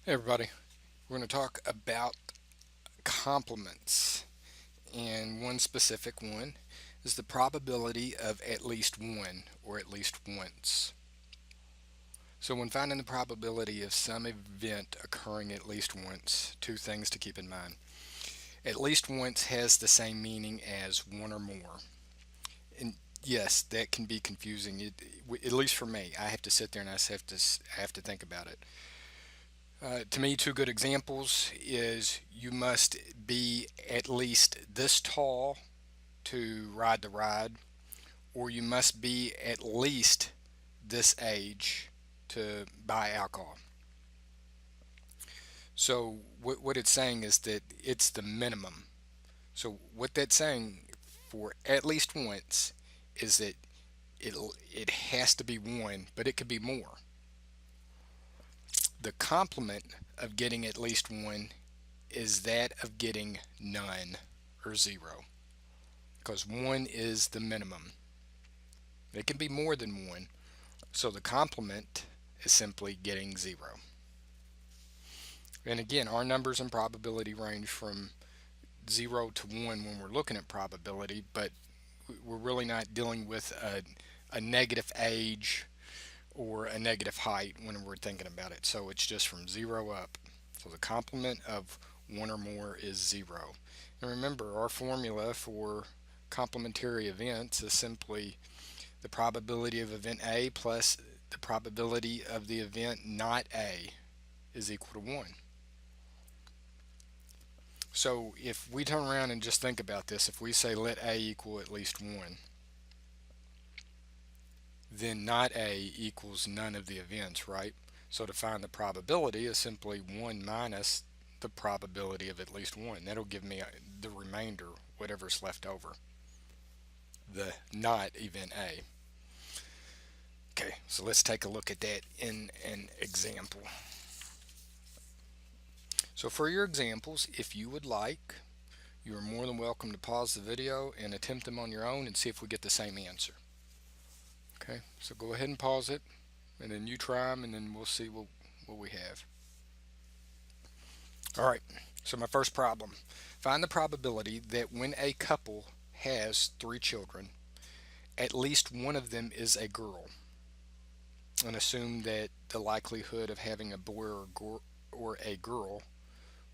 Hey everybody, we're going to talk about complements, and one specific one is the probability of at least one or at least once. So, when finding the probability of some event occurring at least once, two things to keep in mind. At least once has the same meaning as one or more. And yes, that can be confusing. At least for me, I have to sit there and I have to think about it. To me, two good examples is you must be at least this tall to ride the ride, or you must be at least this age to buy alcohol. So what it's saying is that it's the minimum. So what that's saying for at least once is that it has to be one, but it could be more. The complement of getting at least one is that of getting none or zero, because one is the minimum. It can be more than one, so the complement is simply getting zero. And again, our numbers and probability range from 0 to 1 when we're looking at probability, but we're really not dealing with a negative age or a negative height when we're thinking about it. So it's just from 0 up. So the complement of one or more is 0. And remember, our formula for complementary events is simply the probability of event A plus the probability of the event not A is equal to 1. So if we turn around and just think about this, if we say let A equal at least 1, then not A equals none of the events, right? So to find the probability is simply 1 minus the probability of at least 1. That'll give me the remainder, whatever's left over, the not event A. Okay, so let's take a look at that in an example. So for your examples, if you would like, you are more than welcome to pause the video and attempt them on your own and see if we get the same answer. Okay, so go ahead and pause it, and then you try them, and then we'll see what we have. All right, so my first problem. Find the probability that when a couple has 3 children, at least one of them is a girl, and assume that the likelihood of having a boy or a girl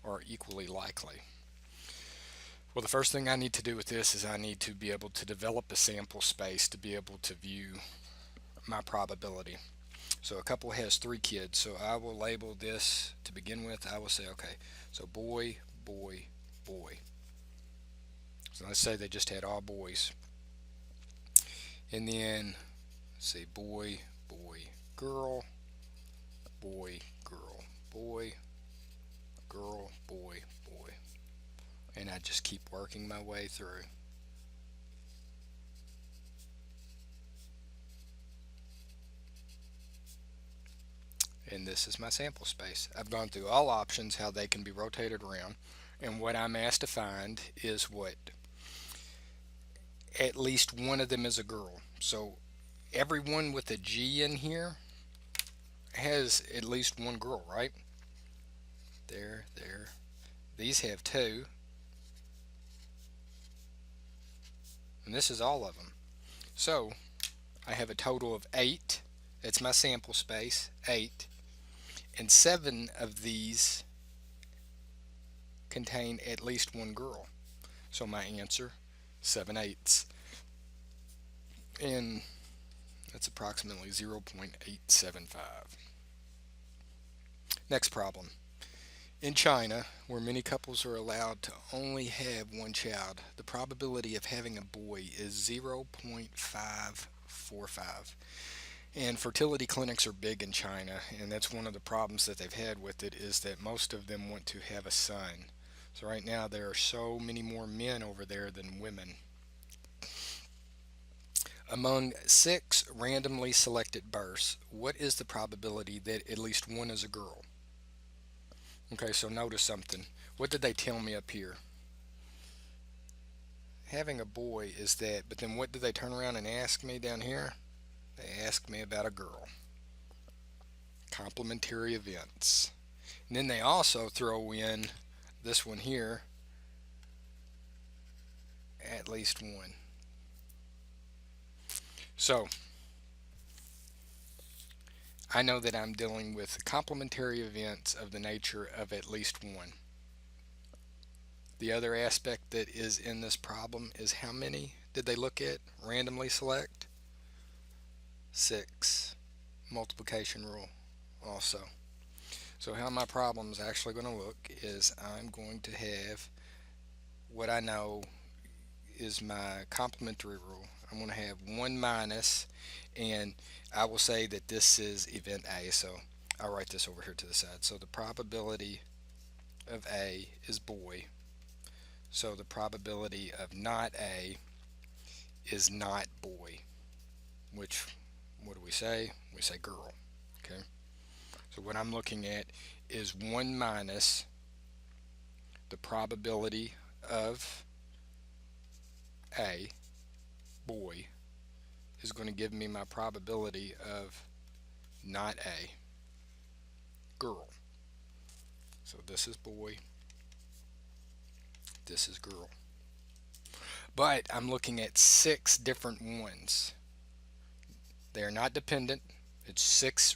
are equally likely. Well, the first thing I need to do with this is I need to be able to develop a sample space to be able to view my probability. So a couple has 3 kids, so I will label this to begin with. I will say, okay, so boy, boy, boy. So let's say they just had all boys. And then, say boy, boy, girl, boy, girl, boy, girl, boy, boy. And I just keep working my way through. And this is my sample space. I've gone through all options, how they can be rotated around. And what I'm asked to find is what? At least one of them is a girl. So everyone with a G in here has at least one girl, right? There, there. These have 2. And this is all of them. So I have a total of 8. That's my sample space, 8. And 7 of these contain at least one girl. So my answer, 7/8. And that's approximately 0.875. Next problem. In China, where many couples are allowed to only have one child, the probability of having a boy is 0.545. And fertility clinics are big in China, and that's one of the problems that they've had with it is that most of them want to have a son. So right now there are so many more men over there than women. Among 6 randomly selected births, what is the probability that at least one is a girl? Okay, so notice something. What did they tell me up here? Having a boy is that, but then what did they turn around and ask me down here? They asked me about a girl. Complementary events. And then they also throw in this one here, at least one. So I know that I'm dealing with complementary events of the nature of at least one. The other aspect that is in this problem is how many did they look at? Randomly select? 6. Multiplication rule also. So how my problem is actually going to look is I'm going to have what I know is my complementary rule. I'm going to have 1 minus, and I will say that this is event A, so I'll write this over here to the side. So the probability of A is boy, so the probability of not A is not boy, which, what do we say? We say girl. Okay, so what I'm looking at is 1 minus the probability of A, boy, is going to give me my probability of not A, girl. So this is boy, this is girl. But I'm looking at 6 different ones. They are not dependent. It's 6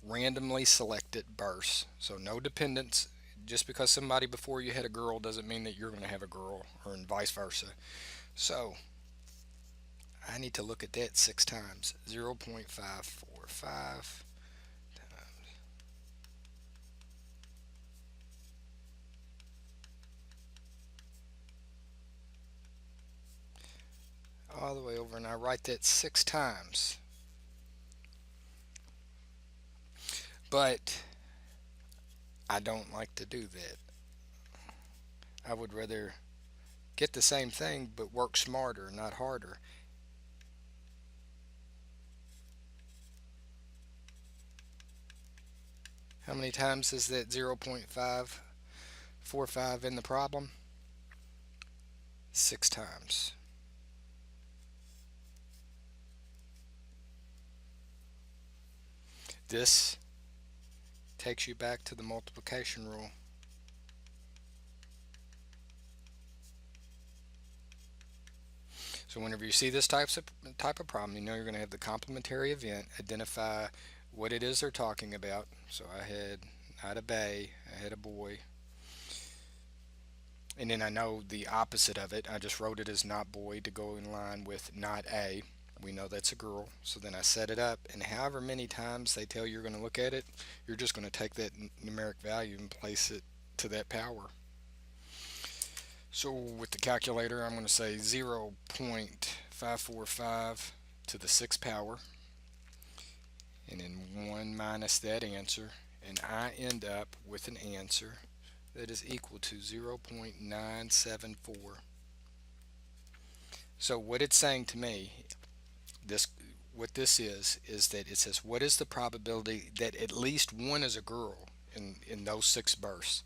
randomly selected bursts. So no dependence. Just because somebody before you had a girl doesn't mean that you're going to have a girl, or vice versa. So I need to look at that 6 times. 0.545 all the way over, and I write that 6 times. But I don't like to do that. I would rather get the same thing but work smarter, not harder. How many times is that 0.545 in the problem? 6 times. This takes you back to the multiplication rule. So whenever you see this type of problem, you know you're going to have the complementary event. Identify what it is they're talking about. So I had not a bay, I had a boy. And then I know the opposite of it. I just wrote it as not boy to go in line with not A. We know that's a girl. So then I set it up, and however many times they tell you you're going to look at it, you're just going to take that numeric value and place it to that power. So with the calculator, I'm going to say 0.545 to the 6th power, and then 1 minus that answer, and I end up with an answer that is equal to 0.974. So what it's saying to me, what this is that it says, what is the probability that at least one is a girl in those 6 bursts?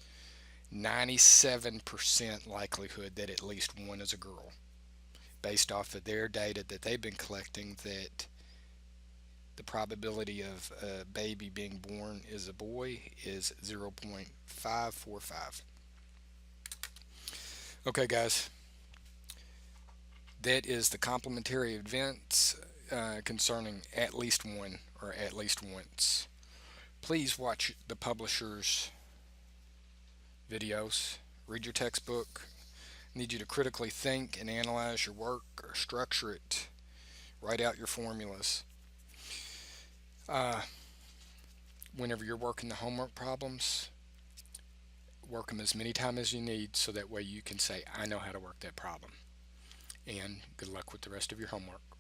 97% likelihood that at least one is a girl, based off of their data that they've been collecting, that the probability of a baby being born is a boy is 0.545. Okay, guys, that is the complementary events concerning at least one or at least once. Please watch the publisher's videos, read your textbook. I need you to critically think and analyze your work, or structure it, write out your formulas. Uh, Whenever you're working the homework problems, work them as many times as you need so that way you can say, I know how to work that problem. And good luck with the rest of your homework.